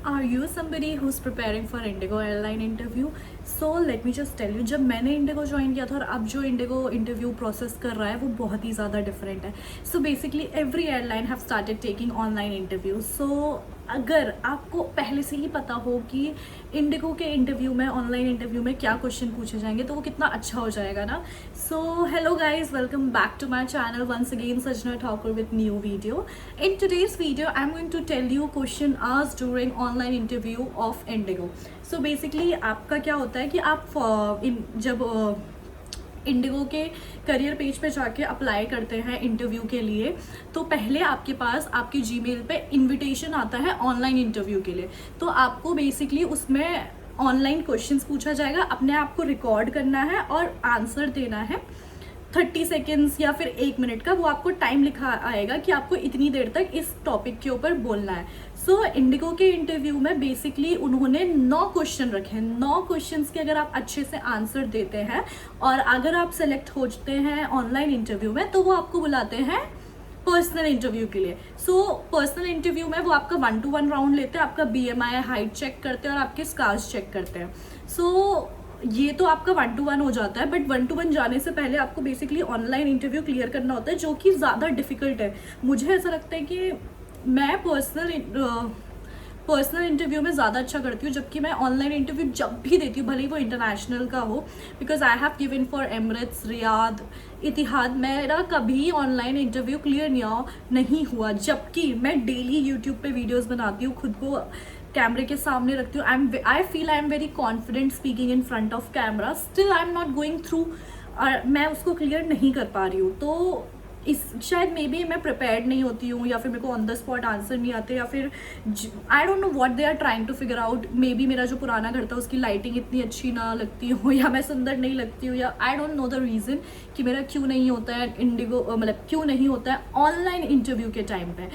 Are you somebody who's preparing for Indigo airline interview? So let me just tell you, जब मैंने Indigo join किया था और अब जो इंडिगो इंटरव्यू प्रोसेस कर रहा है वो बहुत ही ज़्यादा डिफरेंट है. So basically every airline have started taking online interview. So अगर आपको पहले से ही पता हो कि इंडिगो के इंटरव्यू में, ऑनलाइन इंटरव्यू में क्या क्वेश्चन पूछे जाएंगे तो वो कितना अच्छा हो जाएगा ना. So hello guys, welcome back to my channel once again, Sajna Thakur with new video. In today's video, I'm going to tell you question asked during online interview of Indigo. So basically आपका क्या होता है कि आप जब इंडिगो के career page पे जाके अप्लाई करते हैं इंटरव्यू के लिए, तो पहले आपके पास आपके जीमेल पे इनविटेशन आता है ऑनलाइन इंटरव्यू के लिए. तो आपको बेसिकली उसमें ऑनलाइन क्वेश्चंस पूछा जाएगा, अपने आप को रिकॉर्ड करना है और आंसर देना है 30 सेकेंड्स या फिर 1 मिनट का. वो आपको टाइम लिखा आएगा कि आपको इतनी देर तक इस टॉपिक के ऊपर बोलना है. सो इंडिगो के इंटरव्यू में बेसिकली उन्होंने 9 क्वेश्चन रखे हैं. 9 क्वेश्चंस के अगर आप अच्छे से आंसर देते हैं और अगर आप सेलेक्ट होते हैं ऑनलाइन इंटरव्यू में, तो वो आपको बुलाते हैं पर्सनल इंटरव्यू के लिए. सो पर्सनल इंटरव्यू में वो आपका 1-to-1 राउंड लेते हैं, आपका BMI हाइट चेक करते हैं और आपके स्कार्स चेक करते हैं. सो ये तो आपका 1-to-1 हो जाता है, बट 1-to-1 जाने से पहले आपको बेसिकली ऑनलाइन इंटरव्यू क्लियर करना होता है, जो कि ज़्यादा डिफिकल्ट है. मुझे ऐसा लगता है कि मैं पर्सनल इंटरव्यू में ज़्यादा अच्छा करती हूँ, जबकि मैं ऑनलाइन इंटरव्यू जब भी देती हूँ, भले ही वो इंटरनेशनल का हो, because I have given for Emirates, Riyadh, Etihad, मेरा कभी ऑनलाइन इंटरव्यू क्लियर नहीं हुआ. जबकि मैं डेली यूट्यूब पे वीडियोस बनाती हूँ, खुद को कैमरे के सामने रखती हूँ. I feel I am very confident speaking in front of camera. Still I am not going through, और मैं उसको क्लियर नहीं कर पा रही हूँ. तो इस शायद मे बी मैं प्रिपेयर्ड नहीं होती हूँ, या फिर मेरे को ऑन द स्पॉट आंसर नहीं आते, या फिर I don't know what they are trying to figure out. Maybe मेरा जो पुराना घर था उसकी लाइटिंग इतनी अच्छी ना लगती हो, या मैं सुंदर नहीं लगती हूँ, या आई डोंट नो द रीज़न कि मेरा क्यों नहीं होता है इंडिगो, मतलब क्यों नहीं होता है ऑनलाइन इंटरव्यू के टाइम पे.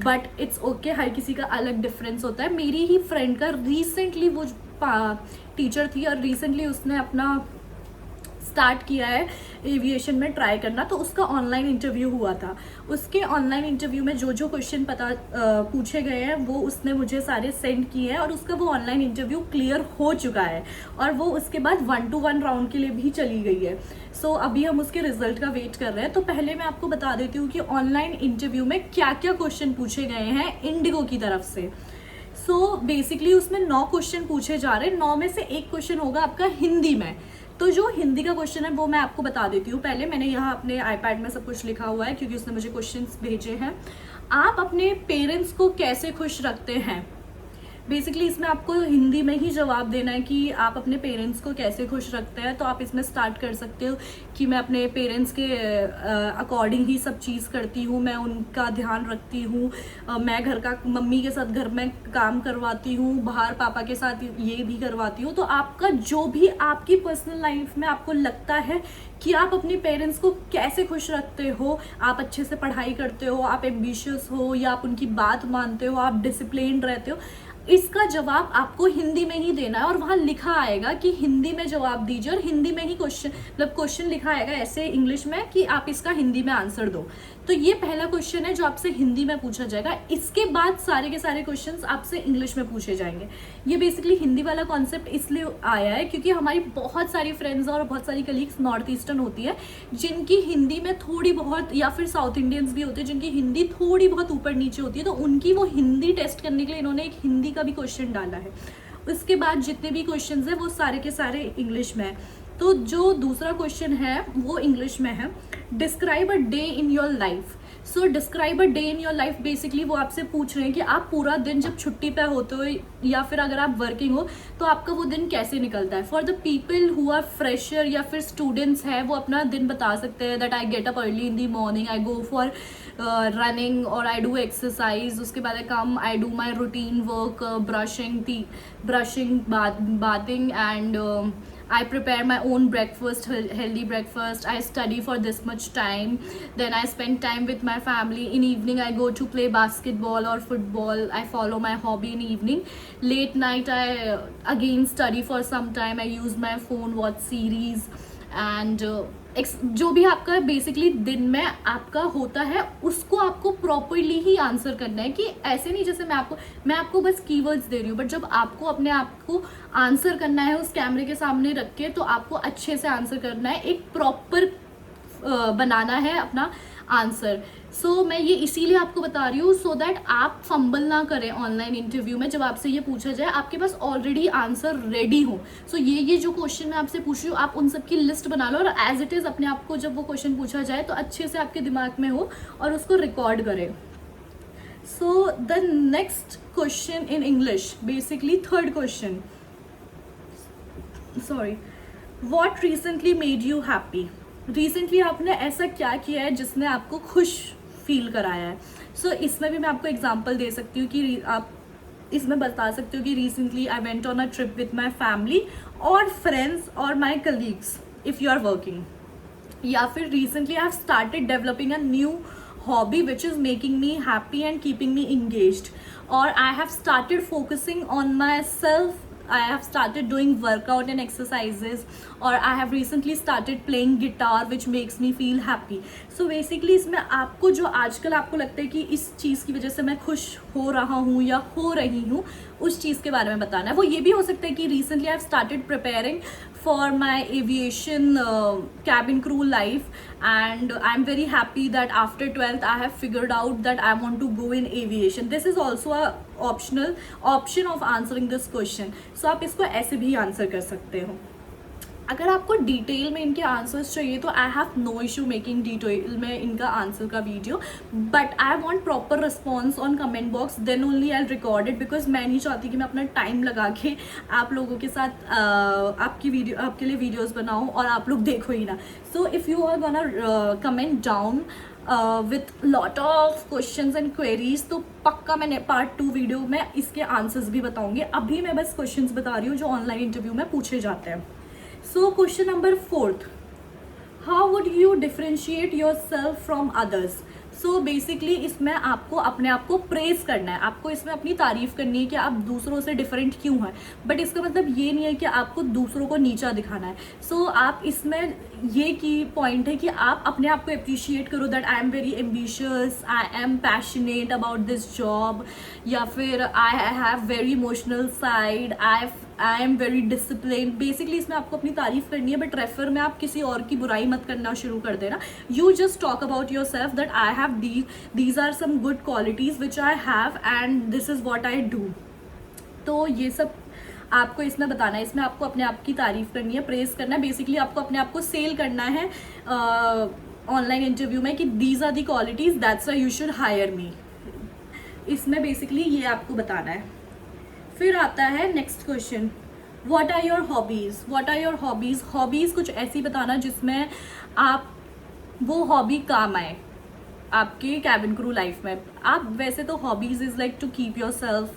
बट इट्स ओके, हर किसी का अलग डिफरेंस होता है. मेरी ही फ्रेंड का रिसेंटली, वो टीचर थी और रिसेंटली उसने अपना स्टार्ट किया है एविएशन में ट्राई करना, तो उसका ऑनलाइन इंटरव्यू हुआ था. उसके ऑनलाइन इंटरव्यू में जो जो क्वेश्चन पूछे गए हैं वो उसने मुझे सारे सेंड किए हैं, और उसका वो ऑनलाइन इंटरव्यू क्लियर हो चुका है, और वो उसके बाद 1-to-1 राउंड के लिए भी चली गई है. सो अभी हम उसके रिजल्ट का वेट कर रहे हैं. तो पहले मैं आपको बता देती हूँ कि ऑनलाइन इंटरव्यू में क्या क्या क्वेश्चन पूछे गए हैं इंडिगो की तरफ से. सो बेसिकली उसमें 9 क्वेश्चन पूछे जा रहे हैं. 9 में से एक क्वेश्चन होगा आपका हिंदी में. तो जो हिंदी का क्वेश्चन है वो मैं आपको बता देती हूँ. पहले मैंने यहाँ अपने आईपैड में सब कुछ लिखा हुआ है, क्योंकि उसने मुझे क्वेश्चंस भेजे हैं. आप अपने पेरेंट्स को कैसे खुश रखते हैं? बेसिकली इसमें आपको हिंदी में ही जवाब देना है कि आप अपने पेरेंट्स को कैसे खुश रखते हैं. तो आप इसमें स्टार्ट कर सकते हो कि मैं अपने पेरेंट्स के अकॉर्डिंग ही सब चीज़ करती हूँ, मैं उनका ध्यान रखती हूँ, मैं घर का, मम्मी के साथ घर में काम करवाती हूँ, बाहर पापा के साथ ये भी करवाती हूँ. तो आपका जो भी आपकी पर्सनल लाइफ में आपको लगता है कि आप अपने पेरेंट्स को कैसे खुश रखते हो, आप अच्छे से पढ़ाई करते हो, आप एम्बिशियस हो, या आप उनकी बात मानते हो, आप डिसिप्लिन रहते हो, इसका जवाब आपको हिंदी में ही देना है. और वहाँ लिखा आएगा कि हिंदी में जवाब दीजिए, और हिंदी में ही क्वेश्चन, मतलब क्वेश्चन लिखा आएगा ऐसे इंग्लिश में कि आप इसका हिंदी में आंसर दो. तो ये पहला क्वेश्चन है जो आपसे हिंदी में पूछा जाएगा. इसके बाद सारे के सारे क्वेश्चंस आपसे इंग्लिश में पूछे जाएंगे. ये बेसिकली हिंदी वाला कॉन्सेप्ट इसलिए आया है क्योंकि हमारी बहुत सारी फ्रेंड्स और बहुत सारी कलीग्स नॉर्थ ईस्टर्न होती है, जिनकी हिंदी में थोड़ी बहुत, या फिर साउथ इंडियंस भी होते हैं जिनकी हिंदी थोड़ी बहुत ऊपर नीचे होती है. तो उनकी वो हिंदी टेस्ट करने के लिए इन्होंने एक हिंदी का भी क्वेश्चन डाला है. उसके बाद जितने भी क्वेश्चन है वो सारे के सारे इंग्लिश में है. तो जो दूसरा क्वेश्चन है वो इंग्लिश में है. Describe a day in your life. So describe a day in your life, basically वो आपसे पूछ रहे हैं कि आप पूरा दिन जब छुट्टी पे होते हो, या फिर अगर आप वर्किंग हो, तो आपका वो दिन कैसे निकलता है. For the people who are fresher या फिर स्टूडेंट्स हैं, वो अपना दिन बता सकते हैं that I get up early in the morning, I go for running और आई डू एक्सरसाइज. उसके बाद I come, I do my routine work, brushing, bathing, and I prepare my own breakfast, healthy breakfast. I study for this much time. Then I spend time with my family. In evening, I go to play basketball or football. I follow my hobby in evening. Late night, I again study for some time. I use my phone, watch series, and जो भी आपका basically दिन में आपका होता है उसको आपको प्रॉपरली ही आंसर करना है, कि ऐसे नहीं जैसे मैं आपको बस कीवर्ड्स दे रही हूँ, बट जब आपको अपने आप को आंसर करना है उस कैमरे के सामने रख के, तो आपको अच्छे से आंसर करना है, एक प्रॉपर बनाना है अपना आंसर। सो मैं ये इसीलिए आपको बता रही हूँ, सो दैट आप फंबल ना करें ऑनलाइन इंटरव्यू में। जब आपसे ये पूछा जाए आपके पास ऑलरेडी आंसर रेडी हो। सो ये जो क्वेश्चन मैं आपसे पूछ रही हूँ आप उन सब की लिस्ट बना लो, और एज इट इज़ अपने आप को जब वो क्वेश्चन पूछा जाए तो अच्छे से आपके दिमाग में हो और उसको रिकॉर्ड करें। So the next question in English, basically third question, sorry, what recently made you happy. Recently आपने ऐसा क्या किया है जिसने आपको खुश फील कराया है। सो इसमें भी मैं आपको एग्जांपल दे सकती हूँ कि आप इसमें बता सकते हो कि recently I went on a trip with my family और फ्रेंड्स और my colleagues if you are working, या फिर recently I have started developing a new hobby which is making me happy and keeping me engaged, or I have started focusing on myself, I have started doing workout and exercises, or I have recently started playing guitar which makes me feel happy. So basically इसमें आपको जो आजकल आपको लगता है कि इस चीज़ की वजह से मैं खुश हो रहा हूँ या हो रही हूँ, उस चीज़ के बारे में बताना है। वो ये भी हो सकता है कि recently I have started preparing for my aviation cabin crew life, and I'm very happy that after 12th I have figured out that I want to go in aviation. This is also a option of answering this question. So आप इसको ऐसे भी answer कर सकते हो। अगर आपको detail में इनके आंसर्स चाहिए तो I have no issue making detail में इनका आंसर का video, but I want proper response on comment box, then only I record it, because मैं नहीं चाहती कि मैं अपना टाइम लगा के आप लोगों के साथ आपके लिए वीडियोस बनाऊं और आप लोग देखो ही ना। So if you are gonna comment down with lot of questions and queries, तो पक्का मैंने पार्ट 2 वीडियो में इसके आंसर्स भी बताऊंगी। अभी मैं बस क्वेश्चंस बता रही हूँ जो ऑनलाइन इंटरव्यू में पूछे जाते हैं। So question number 4, how would you differentiate yourself from others? So basically इसमें आपको अपने आप को प्रेज करना है, आपको इसमें अपनी तारीफ करनी है कि आप दूसरों से डिफरेंट क्यों हैं, बट इसका मतलब ये नहीं है कि आपको दूसरों को नीचा दिखाना है। सो आप इसमें ये की पॉइंट है कि आप अपने आप को अप्रिशिएट करो, that I am very ambitious, I am passionate about this job, या फिर I have very emotional side, I am very discipline. Basically इसमें आपको अपनी तारीफ करनी है, बट रेफर में आप किसी और की बुराई मत करना शुरू कर देना। You just talk about your self that I have these are some good qualities which I have and this is what I do। तो ये सब आपको इसमें बताना है, इसमें आपको अपने आप की तारीफ करनी है, प्रेज करना है, बेसिकली आपको अपने आप को सेल करना है ऑनलाइन इंटरव्यू में कि these are the qualities that's why you should hire me. इसमें बेसिकली ये आपको बताना है। फिर आता है next question, what are your hobbies. What are your hobbies, hobbies कुछ ऐसी बताना जिसमें आप वो हॉबी काम आए आपके कैबिन क्रू लाइफ में। आप वैसे तो hobbies is like to keep yourself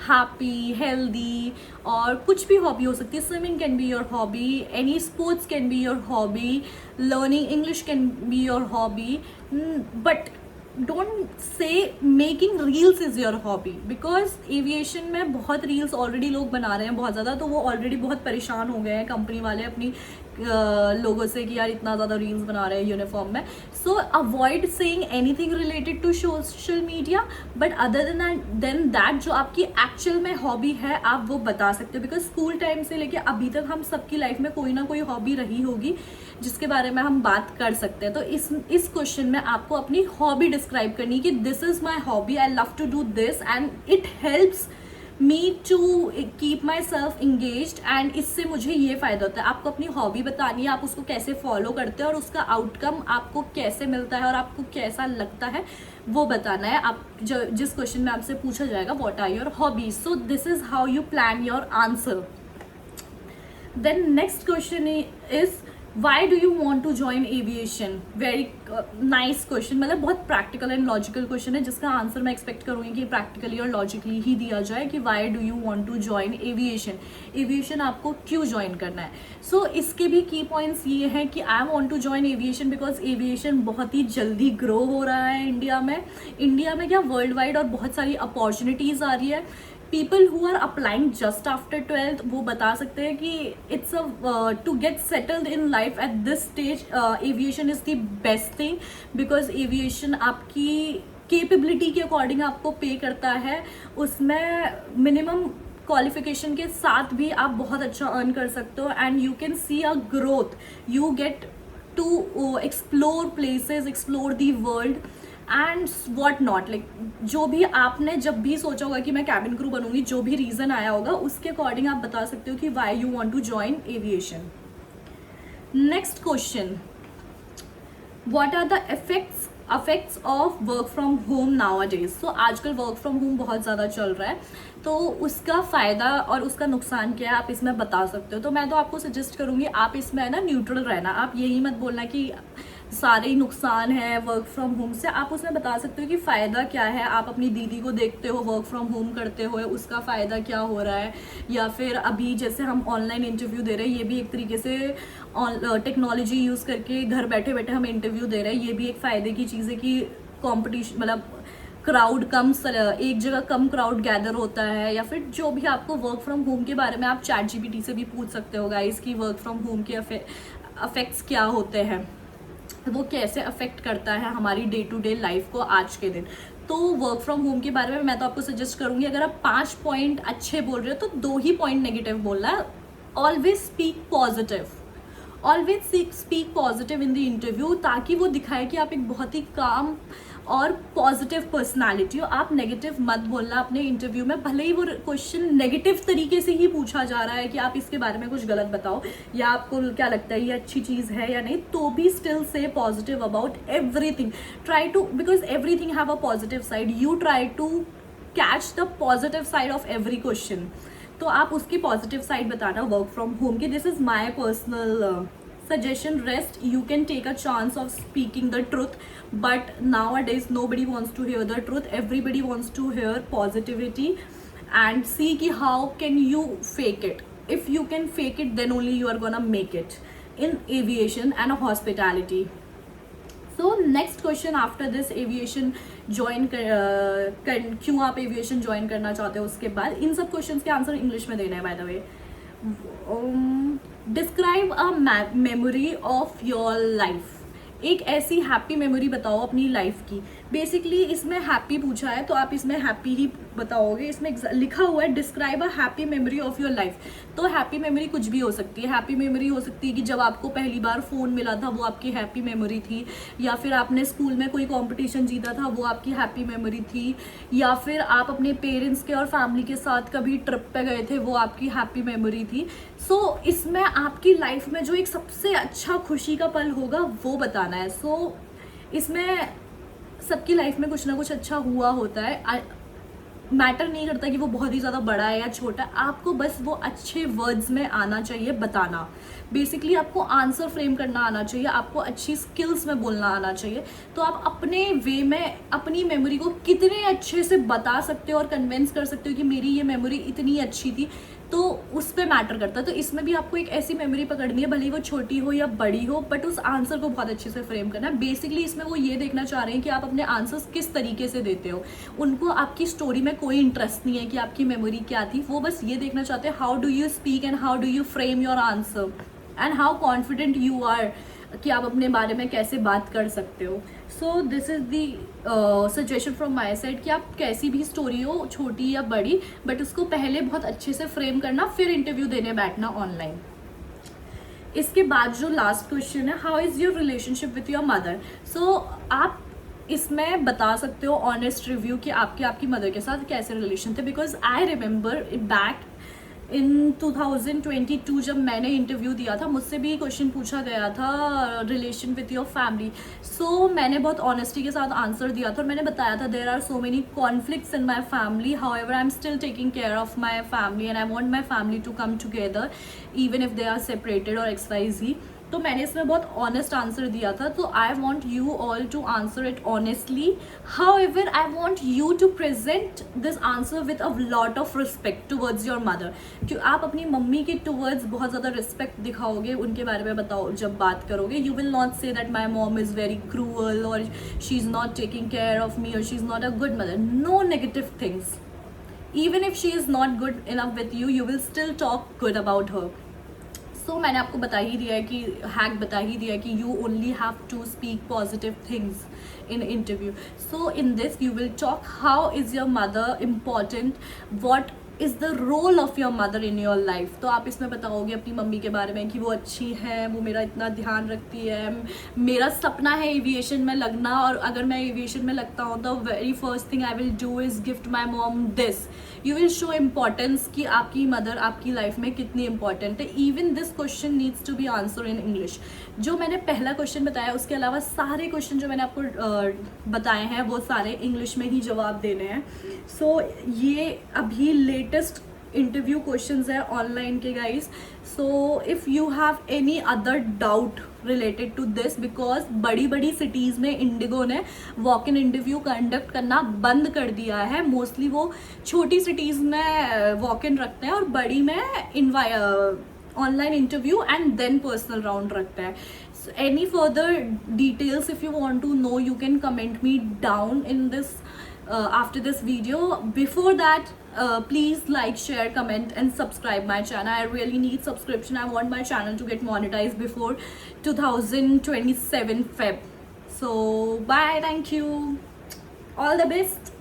happy, healthy, और कुछ भी हॉबी हो सकती है। Swimming can be your hobby, any sports can be your hobby, learning English can be your hobby, but don't say making reels is your hobby, because aviation में बहुत reels already लोग बना रहे हैं बहुत ज़्यादा, तो वो ऑलरेडी बहुत परेशान हो गए हैं कंपनी वाले अपनी लोगों से कि यार इतना ज़्यादा रील्स बना रहे हैं यूनिफॉर्म में। So avoid saying anything related to social media, but other than that जो आपकी एक्चुअल में हॉबी है आप वो बता सकते हो, बिकॉज स्कूल टाइम से लेके अभी तक हम सबकी लाइफ में कोई ना कोई हॉबी रही होगी जिसके बारे में हम बात कर सकते हैं। तो इस क्वेश्चन में आपको अपनी हॉबी डिस्क्राइब करनी कि this is my hobby, I love to do this and it helps me to keep myself engaged, and इससे मुझे ये फ़ायदा होता है। आपको अपनी हॉबी बतानी है, आप उसको कैसे फॉलो करते हैं और उसका आउटकम आपको कैसे मिलता है और आपको कैसा लगता है वो बताना है। आप जिस क्वेश्चन में आपसे पूछा जाएगा what are your hobbies, so this is how you plan your answer. Then next question is why do you want to join aviation. Very nice question, मतलब बहुत प्रैक्टिकल एंड लॉजिकल क्वेश्चन है जिसका answer मैं expect करूँगी कि practically और logically ही दिया जाए कि why do you want to join aviation. Aviation आपको क्यों ज्वाइन करना है। सो इसके भी की पॉइंट्स ये हैं कि I want to join aviation because aviation बहुत ही जल्दी ग्रो हो रहा है इंडिया में क्या वर्ल्ड वाइड, और बहुत सारी अपॉर्चुनिटीज़ आ रही है people who are applying just after 12th वो बता सकते हैं कि it's a to get settled in life at this stage aviation is the best thing, because aviation आपकी कैपेबिलिटी के अकॉर्डिंग आपको पे करता है. उसमें मिनिमम क्वालिफिकेशन के साथ भी आप बहुत अच्छा अर्न कर सकते हो, and you can see a growth. You get to explore places, explore the world and what not. Like जो भी आपने जब भी सोचा होगा कि मैं कैबिन क्रू बनूंगी, जो भी रीज़न आया होगा उसके अकॉर्डिंग आप बता सकते हो कि why you want to join aviation. Next question, what are the effects of work from home nowadays. So आजकल वर्क फ्रॉम होम बहुत ज़्यादा चल रहा है, तो उसका फ़ायदा और उसका नुकसान क्या है आप इसमें बता सकते हो. तो मैं तो आपको सजेस्ट करूँगी आप इसमें है ना न्यूट्रल रहना. आप यही मत बोलना कि सारे ही नुकसान है वर्क फ्रॉम होम से. आप उसमें बता सकते हो कि फ़ायदा क्या है. आप अपनी दीदी को देखते हो वर्क फ्रॉम होम करते हुए, उसका फ़ायदा क्या हो रहा है. या फिर अभी जैसे हम ऑनलाइन इंटरव्यू दे रहे हैं, ये भी एक तरीके से टेक्नोलॉजी यूज़ करके घर बैठे बैठे हम इंटरव्यू दे रहे हैं. ये भी एक फ़ायदे की चीज़ है कि कॉम्पिटिशन मतलब क्राउड कम, एक जगह कम क्राउड गैदर होता है. या फिर जो भी आपको वर्क फ्रॉम होम के बारे में आप ChatGPT से भी पूछ सकते हो गाइस कि वर्क फ्रॉम होम के अफेक्ट्स क्या होते हैं, वो कैसे अफेक्ट करता है हमारी डे टू डे लाइफ को आज के दिन. तो वर्क फ्रॉम होम के बारे में मैं तो आपको सजेस्ट करूंगी, अगर आप 5 पॉइंट अच्छे बोल रहे हो तो 2 ही पॉइंट नेगेटिव बोलना है. Always speak positive, always speak positive in the interview, ताकि वो दिखाए कि आप एक बहुत ही काम और पॉजिटिव पर्सनालिटी हो. आप नेगेटिव मत बोलना अपने इंटरव्यू में, भले ही वो क्वेश्चन नेगेटिव तरीके से ही पूछा जा रहा है कि आप इसके बारे में कुछ गलत बताओ या आपको क्या लगता है ये अच्छी चीज़ है या नहीं, तो भी still stay positive about everything. Try to, because everything have a positive side, you try to catch the positive side of every question. तो आप उसकी पॉजिटिव साइड बताना वर्क फ्रॉम होम की. This is my personal suggestion. Rest you can take a chance of speaking the truth, but nowadays nobody wants to hear the truth. Everybody wants to hear positivity and see ki how can you fake it. If you can fake it, then only you are gonna make it in aviation and hospitality. So next question after this, aviation join क्यों आप aviation join करना चाहते हो, उसके बाद इन सब questions के answer English में देना है by the way. Describe a memory of your life. एक ऐसी हैप्पी मेमोरी बताओ अपनी लाइफ की. बेसिकली इसमें हैप्पी पूछा है तो आप इसमें हैप्पी ही बताओगे. इसमें लिखा हुआ है describe a happy memory of your life. तो हैप्पी मेमोरी कुछ भी हो सकती है. हैप्पी मेमोरी हो सकती है कि जब आपको पहली बार फ़ोन मिला था वो आपकी हैप्पी मेमोरी थी, या फिर आपने स्कूल में कोई कंपटीशन जीता था वो आपकी हैप्पी मेमोरी थी, या फिर आप अपने पेरेंट्स के और फैमिली के साथ कभी ट्रिप पे गए थे वो आपकी हैप्पी मेमोरी थी. सो इसमें आपकी लाइफ में जो एक सबसे अच्छा खुशी का पल होगा वो बताना है. सो इसमें सबकी लाइफ में कुछ ना कुछ अच्छा हुआ होता है. मैटर नहीं करता कि वो बहुत ही ज़्यादा बड़ा है या छोटा है, आपको बस वो अच्छे वर्ड्स में आना चाहिए बताना. बेसिकली आपको आंसर फ्रेम करना आना चाहिए, आपको अच्छी स्किल्स में बोलना आना चाहिए. तो आप अपने वे में अपनी मेमोरी को कितने अच्छे से बता सकते हो और कन्विंस कर सकते हो कि मेरी ये मेमोरी इतनी अच्छी थी, तो उस पर मैटर करता है. तो इसमें भी आपको एक ऐसी मेमोरी पकड़नी है, भले ही वो छोटी हो या बड़ी हो, बट उस आंसर को बहुत अच्छे से फ्रेम करना है. बेसिकली इसमें वो ये देखना चाह रहे हैं कि आप अपने आंसर्स किस तरीके से देते हो. उनको आपकी स्टोरी में कोई इंटरेस्ट नहीं है कि आपकी मेमोरी क्या थी, वो बस ये देखना चाहते हैं how do you speak and how do you frame your answer and how confident you are कि आप अपने बारे में कैसे बात कर सकते हो. सो this is the suggestion from my side कि आप कैसी भी स्टोरी हो छोटी या बड़ी, बट उसको पहले बहुत अच्छे से फ्रेम करना, फिर इंटरव्यू देने बैठना ऑनलाइन. इसके बाद जो लास्ट क्वेश्चन है, how is your relationship with your mother. So आप इसमें बता सकते हो ऑनेस्ट रिव्यू कि आपकी मदर के साथ कैसे रिलेशन थे. Because I remember back in 2022 जब मैंने इंटरव्यू दिया था, मुझसे भी क्वेश्चन पूछा गया था रिलेशन विथ योर फैमिली. सो मैंने बहुत ऑनेस्टी के साथ आंसर दिया था और मैंने बताया था there are so many conflicts in my family, however I am still taking care of my family and I want my family to come together even if they are separated और XYZ. तो मैंने इसमें बहुत honest answer दिया था. तो I want you all to answer it honestly. However I want you to present this answer with a lot of respect towards your mother. क्यों आप अपनी मम्मी के टुवर्ड्स बहुत ज़्यादा रिस्पेक्ट दिखाओगे, उनके बारे में बताओ जब बात करोगे. You will not say that my mom is very cruel और she is not taking care of me और she is not a good mother. No negative things. even if she is not good enough with you, you will still talk good about her. So मैंने आपको बता ही दिया है कि hack बता ही दिया है कि you only have to speak positive things in interview. So in this you will talk how is your mother important, what is the role of your mother in your life. तो आप इसमें बताओगे अपनी mummy के बारे में कि वो अच्छी है, वो मेरा इतना ध्यान रखती है, मेरा सपना है एविएशन में लगना, और अगर मैं एविएशन में लगता हूँ तो very first thing I will do is gift my mom this. You will show importance कि आपकी मदर आपकी लाइफ में कितनी इंपॉर्टेंट है. Even this question needs to be answer in English. जो मैंने पहला क्वेश्चन बताया उसके अलावा सारे क्वेश्चन जो मैंने आपको बताए हैं वो सारे इंग्लिश में ही जवाब देने हैं. सो ये अभी लेटेस्ट इंटरव्यू क्वेश्चंस है ऑनलाइन के guys. So if you have any other doubt related to this, because बड़ी बड़ी सिटीज़ में इंडिगो ने वॉक इन इंटरव्यू कंडक्ट करना बंद कर दिया है. मोस्टली वो छोटी सिटीज़ में वॉक इन रखते हैं और बड़ी में online interview and then personal round रखते हैं. Any further details if you want to know, you can comment me down in this after this video. Before that, please like, share, comment and subscribe my channel. I really need subscription. I want my channel to get monetized before 2027 Feb. So bye, thank you, all the best.